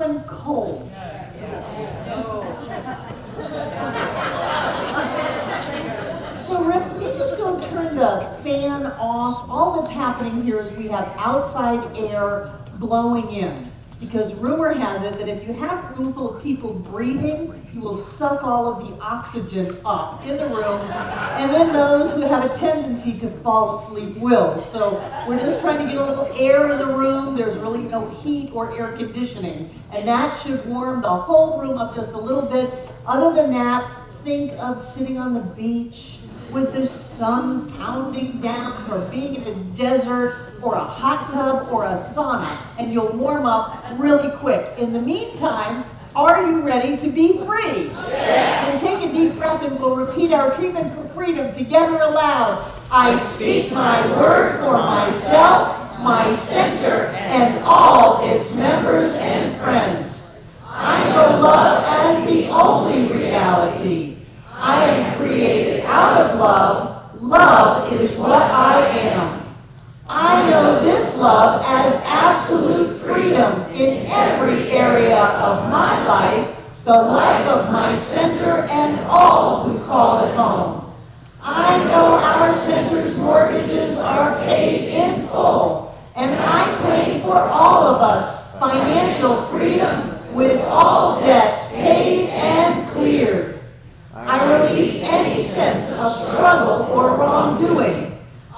and cold. So Rick, you just go turn the fan off. All that's happening here is we have outside air blowing in. Because rumor has it that if you have a room full of people breathing, you will suck all of the oxygen up in the room, and then those who have a tendency to fall asleep will. So we're just trying to get a little air in the room. There's really no heat or air conditioning, and that should warm the whole room up just a little bit. Other than that, think of sitting on the beach with the sun pounding down, or being in a desert, or a hot tub, or a sauna, and you'll warm up really quick. In the meantime, are you ready to be free? Yes. And take a deep breath and we'll repeat our treatment for freedom together aloud. I speak my word for myself, my center, and all its members and friends. I know love as the only reality. I am created out of love. Love is what I am. I know this love as absolute freedom in every area of my life, the life of my center, and all who call it home. I know our center's mortgages are paid in full, and I claim for all of us financial freedom with all debts paid and cleared. I release any sense of struggle or wrongdoing.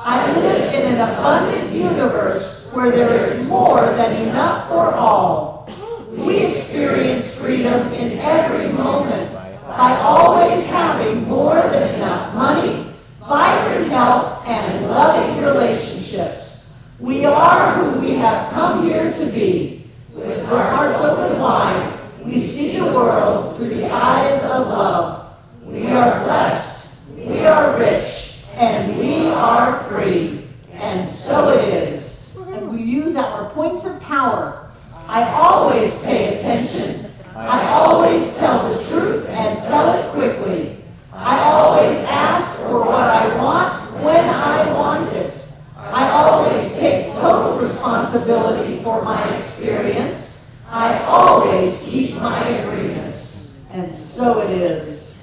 I live in an abundant universe where there is more than enough for all. We experience freedom in every moment by always having more than enough money, vibrant health, and loving relationships. We are who we have come here to be. With our hearts open wide, we see the world through the eyes of love. We are blessed, we are rich, and we are free. And so it is. And we use our points of power. I always pay attention. I always tell the truth and tell it quickly. I always ask for what I want when I want it. I always take total responsibility for my experience. I always keep my agreements. And so it is.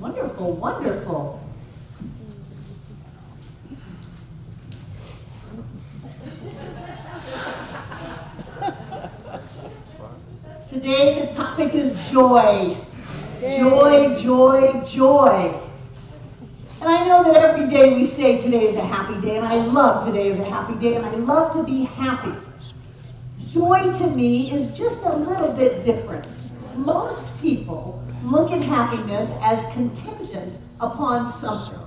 Wonderful, wonderful. Today the topic is joy. Joy, joy, joy. And I know that every day we say today is a happy day, and I love today is a happy day, and I love to be happy. Joy to me is just a little bit different. Most people look at happiness as contingent upon something.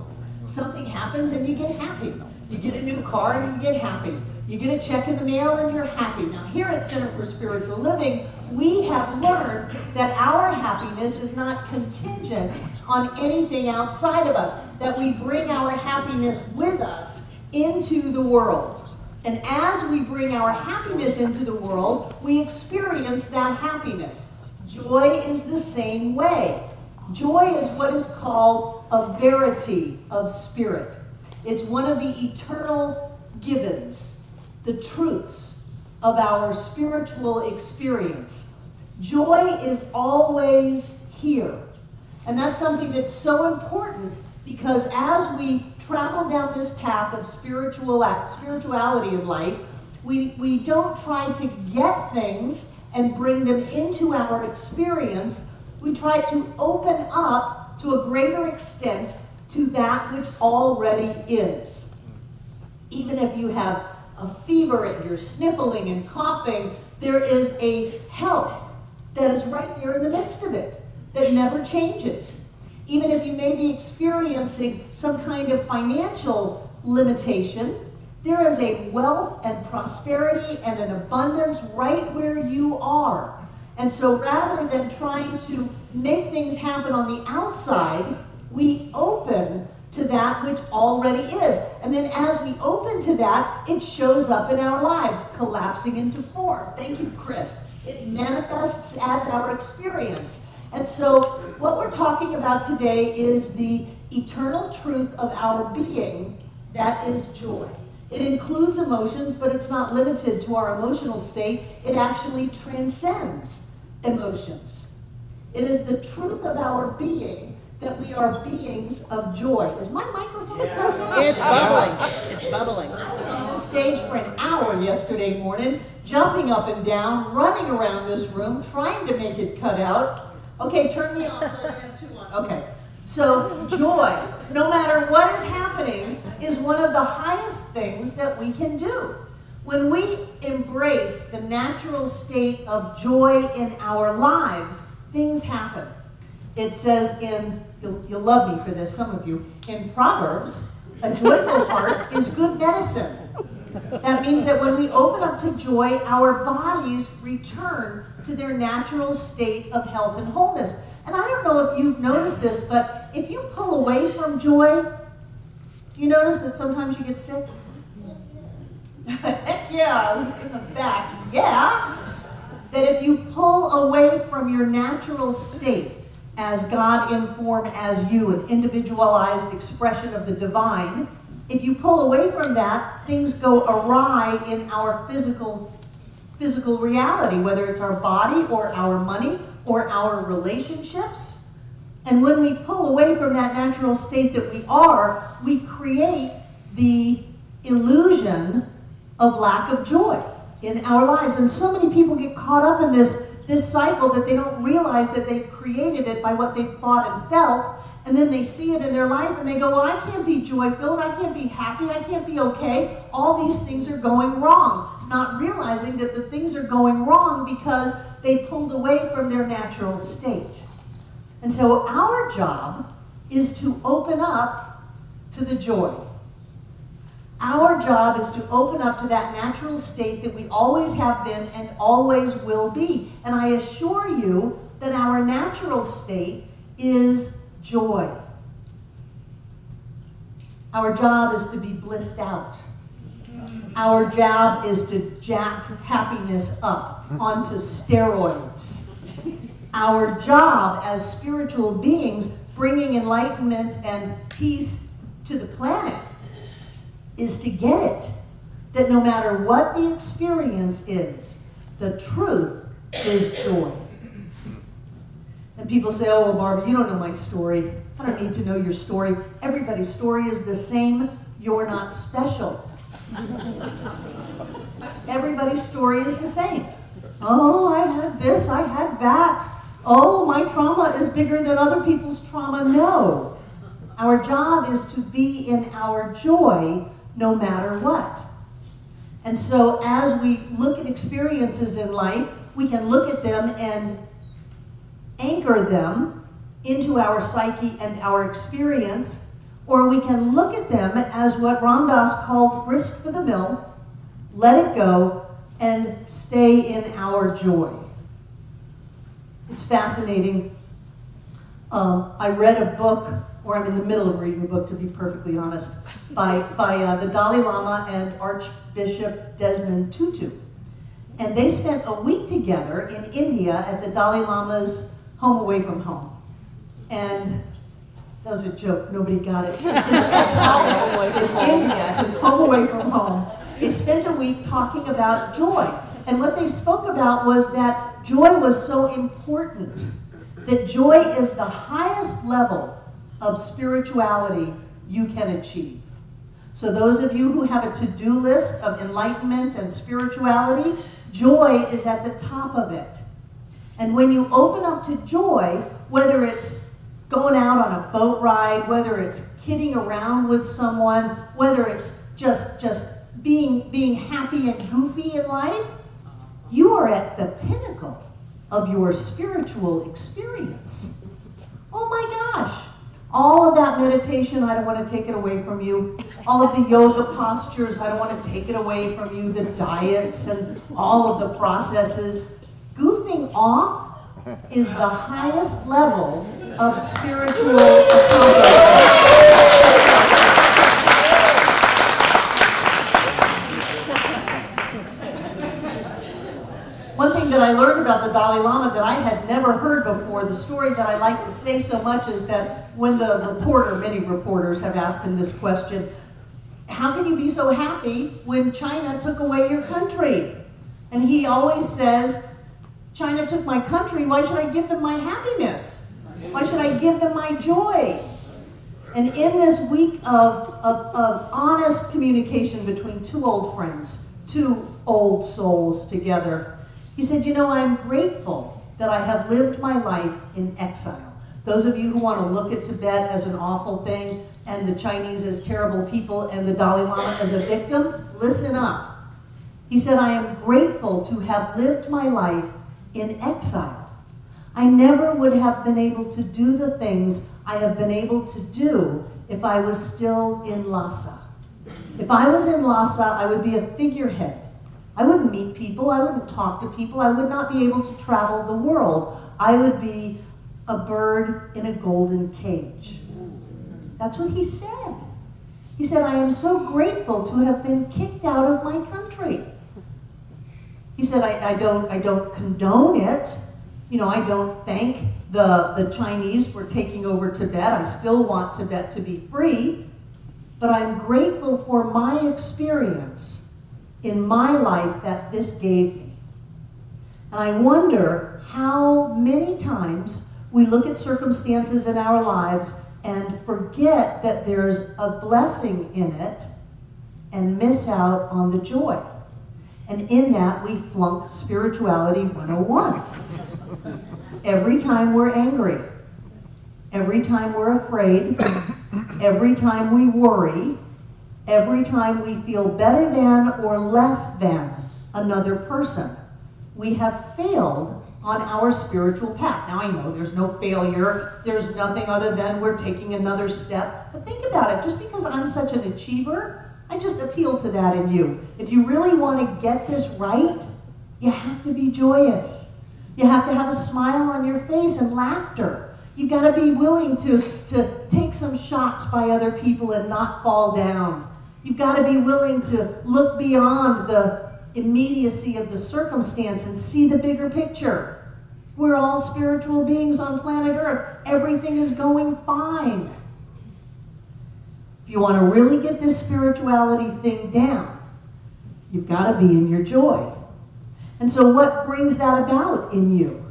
Something happens and you get happy. You get a new car and you get happy. You get a check in the mail and you're happy. Now here at Center for Spiritual Living, we have learned that our happiness is not contingent on anything outside of us, that we bring our happiness with us into the world. And as we bring our happiness into the world, we experience that happiness. Joy is the same way. Joy is what is called a verity of spirit. It's one of the eternal givens, the truths of our spiritual experience. Joy is always here. And that's something that's so important, because as we travel down this path of spirituality in life, we don't try to get things and bring them into our experience. We try to open up to a greater extent to that which already is. Even if you have a fever and you're sniffling and coughing, there is a health that is right there in the midst of it, that never changes. Even if you may be experiencing some kind of financial limitation, there is a wealth and prosperity and an abundance right where you are. And so rather than trying to make things happen on the outside, we open to that which already is. And then as we open to that, it shows up in our lives, collapsing into form. Thank you, Chris. It manifests as our experience. And so what we're talking about today is the eternal truth of our being, that is joy. It includes emotions, but it's not limited to our emotional state. It actually transcends emotions. It is the truth of our being that we are beings of joy. Is my microphone coming? It's bubbling. It's bubbling. I was on the stage for an hour yesterday morning, jumping up and down, running around this room, trying to make it cut out. Okay, turn me off so I have two on. Okay. So joy, no matter what is happening, is one of the highest things that we can do. When we embrace the natural state of joy in our lives, things happen. It says you'll love me for this, some of you, in Proverbs, a joyful heart is good medicine. That means that when we open up to joy, our bodies return to their natural state of health and wholeness. And I don't know if you've noticed this, but if you pull away from joy, do you notice that sometimes you get sick? Heck yeah, I was in the back. Yeah. That if you pull away from your natural state as God informed as you, an individualized expression of the divine, if you pull away from that, things go awry in our physical reality, whether it's our body or our money or our relationships. And when we pull away from that natural state that we are, we create the illusion of lack of joy in our lives. And so many people get caught up in this cycle that they don't realize that they've created it by what they've thought and felt. And then they see it in their life and they go, well, I can't be joy-filled, I can't be happy, I can't be okay. All these things are going wrong. Not realizing that the things are going wrong because they pulled away from their natural state. And so our job is to open up to the joy. Our job is to open up to that natural state that we always have been and always will be. And I assure you that our natural state is joy. Our job is to be blissed out. Our job is to jack happiness up onto steroids. Our job as spiritual beings, bringing enlightenment and peace to the planet, is to get it. That no matter what the experience is, the truth is joy. And people say, oh, well, Barbara, you don't know my story. I don't need to know your story. Everybody's story is the same. You're not special. Everybody's story is the same. Oh, I had this, I had that. Oh, my trauma is bigger than other people's trauma. No. Our job is to be in our joy no matter what. And so as we look at experiences in life, we can look at them and anchor them into our psyche and our experience, or we can look at them as what Ram Dass called grist for the mill, let it go, and stay in our joy. It's fascinating. I read a book, or I'm in the middle of reading a book to be perfectly honest, by the Dalai Lama and Archbishop Desmond Tutu. And they spent a week together in India at the Dalai Lama's home away from home. And that was a joke, nobody got it. His ex-home in India, his home away from home. They spent a week talking about joy. And what they spoke about was that joy was so important, that joy is the highest level of spirituality you can achieve. So those of you who have a to-do list of enlightenment and spirituality, joy is at the top of it. And when you open up to joy, whether it's going out on a boat ride, whether it's kidding around with someone, whether it's just being happy and goofy in life, you are at the pinnacle of your spiritual experience. Oh my gosh. All of that meditation, I don't want to take it away from you. All of the yoga postures, I don't want to take it away from you. The diets and all of the processes. Goofing off is the highest level of spiritual accomplishment. One thing that I learned about the Dalai Lama that I had never heard before, the story that I like to say so much, is that when the reporter, many reporters have asked him this question, how can you be so happy when China took away your country? And he always says, China took my country, why should I give them my happiness? Why should I give them my joy? And in this week of honest communication between two old friends, two old souls together, he said, you know, I'm grateful that I have lived my life in exile. Those of you who want to look at Tibet as an awful thing, and the Chinese as terrible people, and the Dalai Lama as a victim, listen up. He said, I am grateful to have lived my life in exile. I never would have been able to do the things I have been able to do if I was still in Lhasa. If I was in Lhasa, I would be a figurehead. I wouldn't meet people, I wouldn't talk to people, I would not be able to travel the world. I would be a bird in a golden cage. That's what he said. He said, I am so grateful to have been kicked out of my country. He said, I don't condone it. You know, I don't thank the Chinese for taking over Tibet. I still want Tibet to be free. But I'm grateful for my experience in my life that this gave me. And I wonder how many times we look at circumstances in our lives and forget that there's a blessing in it and miss out on the joy. And in that, we flunk Spirituality 101. Every time we're angry, every time we're afraid, every time we worry, every time we feel better than or less than another person, we have failed on our spiritual path. Now I know there's no failure, there's nothing other than we're taking another step. But think about it, just because I'm such an achiever, I just appeal to that in you. If you really want to get this right, you have to be joyous. You have to have a smile on your face and laughter. You've got to be willing to take some shots by other people and not fall down. You've got to be willing to look beyond the immediacy of the circumstance and see the bigger picture. We're all spiritual beings on planet Earth. Everything is going fine. If you want to really get this spirituality thing down, you've got to be in your joy. And so what brings that about in you?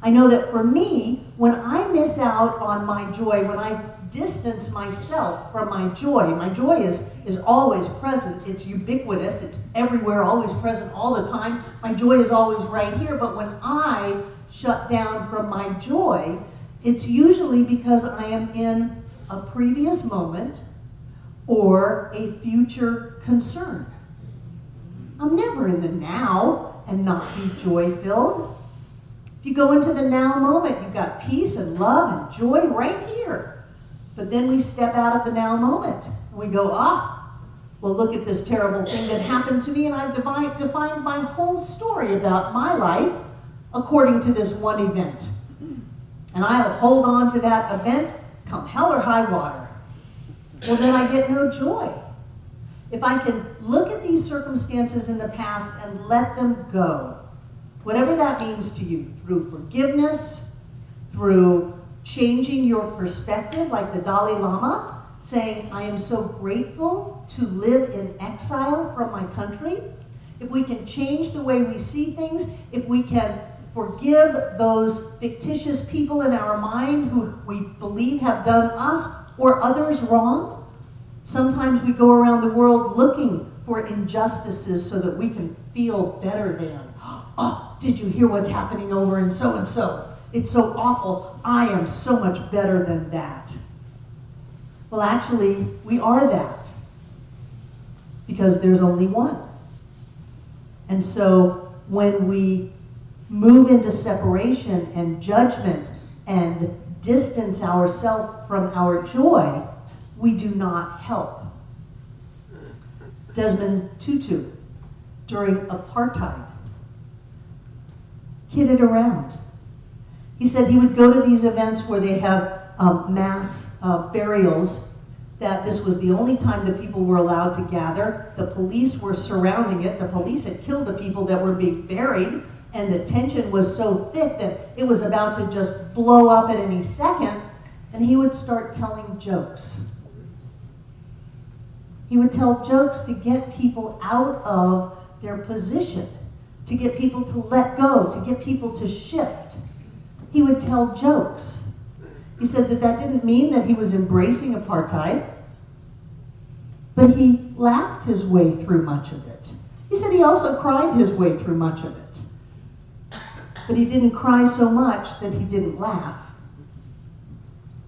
I know that for me, when I miss out on my joy, when I distance myself from my joy is always present. It's ubiquitous. It's everywhere, always present all the time. My joy is always right here. But when I shut down from my joy, it's usually because I am in a previous moment or a future concern. I'm never in the now and not be joy-filled. If you go into the now moment, you've got peace and love and joy right here. But then we step out of the now moment and we go, well, look at this terrible thing that happened to me, and I've defined my whole story about my life according to this one event. And I'll hold on to that event come hell or high water. Well, then I get no joy. If I can look at these circumstances in the past and let them go, whatever that means to you, through forgiveness, through changing your perspective, like the Dalai Lama, saying, I am so grateful to live in exile from my country. If we can change the way we see things, if we can forgive those fictitious people in our mind who we believe have done us or others wrong. Sometimes we go around the world looking for injustices so that we can feel better than. Oh, did you hear what's happening over in so-and-so? It's so awful. I am so much better than that. Well, actually, we are that because there's only one. And so when we move into separation and judgment and distance ourselves from our joy, we do not help. Desmond Tutu, during apartheid, kidded around. He said he would go to these events where they have mass burials, that this was the only time that people were allowed to gather. The police were surrounding it. The police had killed the people that were being buried, and the tension was so thick that it was about to just blow up at any second, and he would start telling jokes. He would tell jokes to get people out of their position, to get people to let go, to get people to shift. He would tell jokes. He said that didn't mean that he was embracing apartheid, but he laughed his way through much of it. He said he also cried his way through much of it. But he didn't cry so much that he didn't laugh.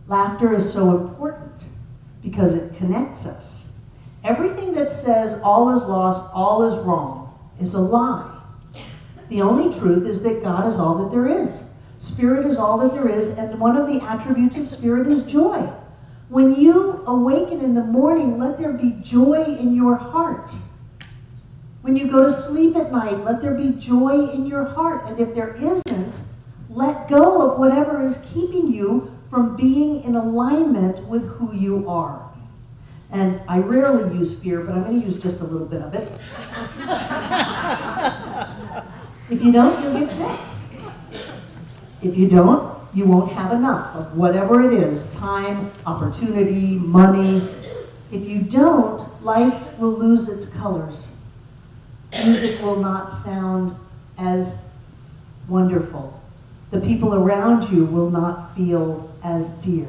Laughter is so important because it connects us. Everything that says all is lost, all is wrong, is a lie. The only truth is that God is all that there is. Spirit is all that there is, and one of the attributes of Spirit is joy. When you awaken in the morning, let there be joy in your heart. When you go to sleep at night, let there be joy in your heart. And if there isn't, let go of whatever is keeping you from being in alignment with who you are. And I rarely use fear, but I'm going to use just a little bit of it. If you don't, you'll get sick. If you don't, you won't have enough of whatever it is, time, opportunity, money. If you don't, life will lose its colors. Music will not sound as wonderful. The people around you will not feel as dear.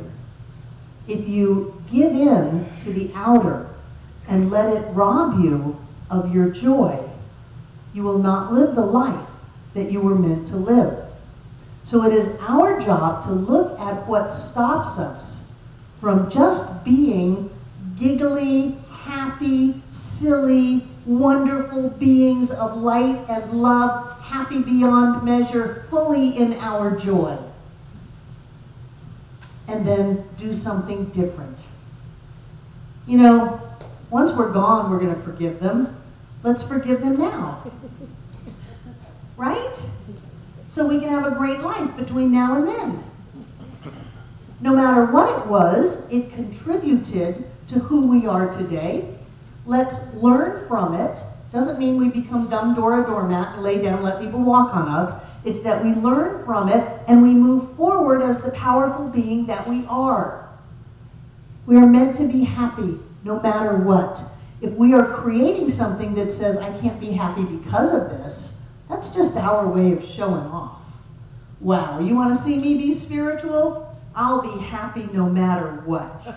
If you give in to the outer and let it rob you of your joy, you will not live the life that you were meant to live. So it is our job to look at what stops us from just being giggly, happy, silly, wonderful beings of light and love, happy beyond measure, fully in our joy. And then do something different. You know, once we're gone, we're going to forgive them. Let's forgive them now. Right? So we can have a great life between now and then. No matter what it was, it contributed to who we are today. Let's learn from it. Doesn't mean we become dumb Dora doormat and lay down and let people walk on us. It's that we learn from it and we move forward as the powerful being that we are. We are meant to be happy no matter what. If we are creating something that says, I can't be happy because of this, that's just our way of showing off. Wow, you want to see me be spiritual? I'll be happy no matter what.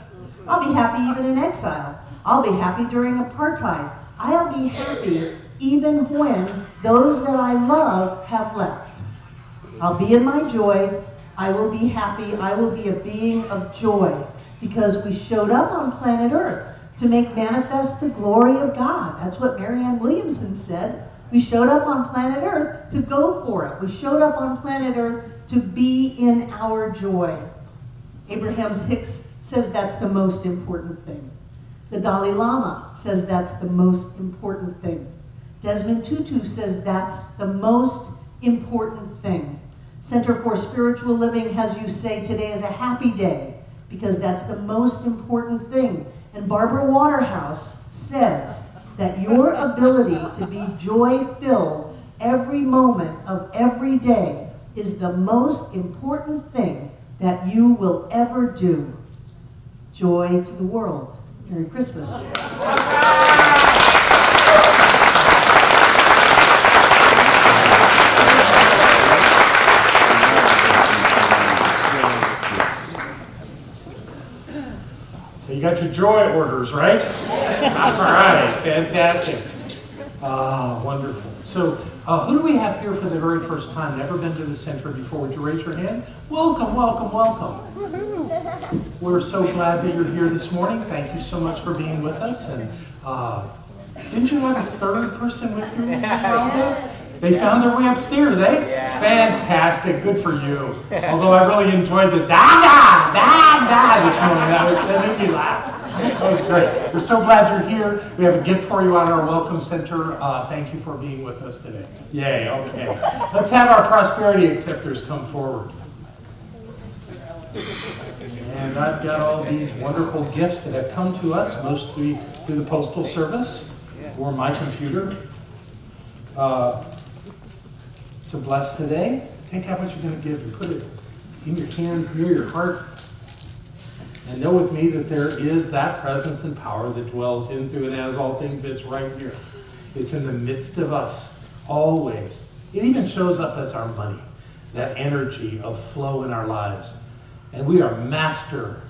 I'll be happy even in exile. I'll be happy during apartheid. I'll be happy even when those that I love have left. I'll be in my joy. I will be happy. I will be a being of joy because we showed up on planet Earth to make manifest the glory of God. That's what Marianne Williamson said. We showed up on planet Earth to go for it. We showed up on planet Earth to be in our joy. Abraham Hicks says that's the most important thing. The Dalai Lama says that's the most important thing. Desmond Tutu says that's the most important thing. Center for Spiritual Living has you say today is a happy day because that's the most important thing. And Barbara Waterhouse says that your ability to be joy-filled every moment of every day is the most important thing that you will ever do. Joy to the world. Merry Christmas. So you got your joy orders, right? All right, fantastic. Wonderful. So who do we have here for the very first time? Never been to the center before? Would you raise your hand? Welcome, welcome, welcome. We're so glad that you're here this morning. Thank you so much for being with us. And didn't you have a third person with you? They found their way upstairs, eh? Yeah. Fantastic. Good for you. Although I really enjoyed the da-da this morning. That made me laugh. That was great. We're so glad you're here. We have a gift for you on our Welcome Center. Thank you for being with us today. Yay, okay. Let's have our prosperity acceptors come forward. And I've got all these wonderful gifts that have come to us, mostly through the Postal Service or my computer. To bless today, take out what you're going to give and put it in your hands near your heart. And know with me that there is that presence and power that dwells in, through, and as all things. It's right here. It's in the midst of us, always. It even shows up as our money, that energy of flow in our lives. And we are master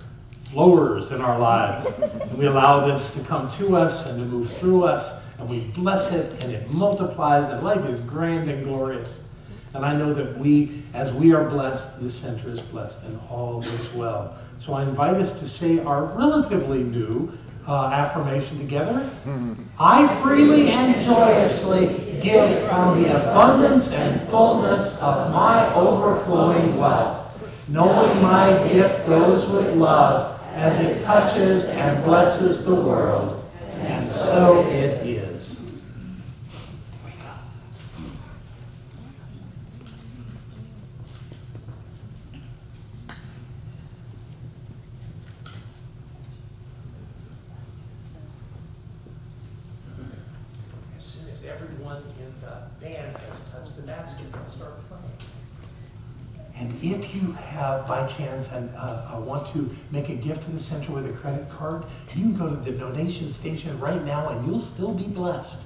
flowers in our lives. And we allow this to come to us and to move through us, and we bless it, and it multiplies, and life is grand and glorious. And I know that as we are blessed, this center is blessed, and all is well. So I invite us to say our relatively new affirmation together. I freely and joyously give from the abundance and fullness of my overflowing wealth, knowing my gift goes with love as it touches and blesses the world. And so it is. As soon as everyone in the band has touched the basket, we'll start playing. And if you have, by chance, and want to make a gift to the center with a credit card, you can go to the donation station right now and you'll still be blessed.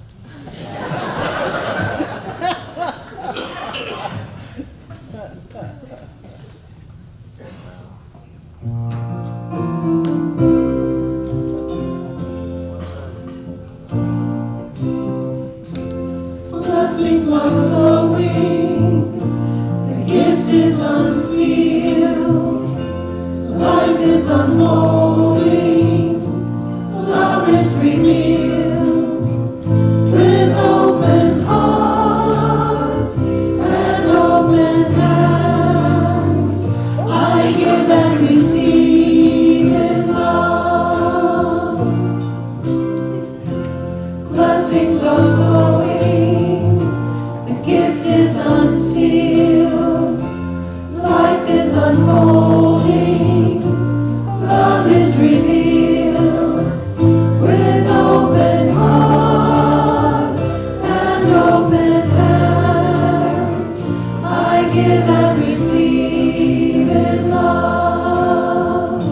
Blessings are flowing, the gift is unsealed, life is unfolding, love is revealed, with open heart and open hands, I give and receive in love. Blessings are flowing, the gift is unsealed, life is unfolding, love is revealed, with open heart and open hands, I give and receive in love.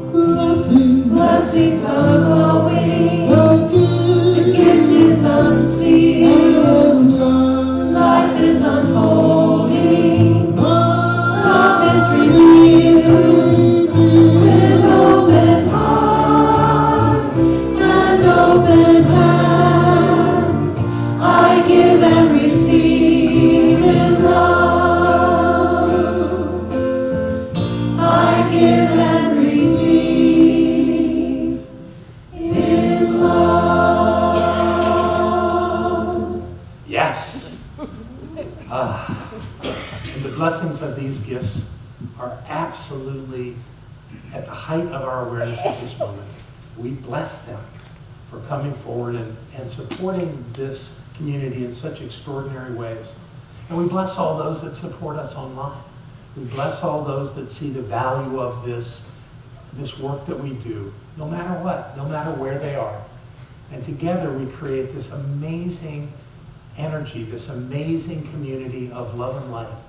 Blessings are flowing, the gift is unsealed, life is unfolding, love is revealed, with open heart and open hands, I give and receive in love. I give and receive in love. Yes. And the blessings of these gifts are absolutely at the height of our awareness at this moment. We bless them for coming forward and supporting this community in such extraordinary ways. And we bless all those that support us online. We bless all those that see the value of this work that we do, no matter what, no matter where they are. And together we create this amazing energy, this amazing community of love and light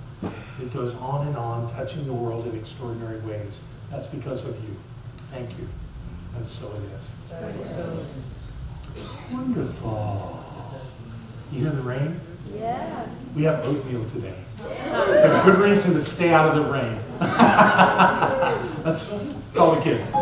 that goes on and on, touching the world in extraordinary ways. That's because of you. Thank you. And so it is. Wonderful. You hear the rain? Yes. We have oatmeal today. It's a good reason to stay out of the rain. Let's call the kids.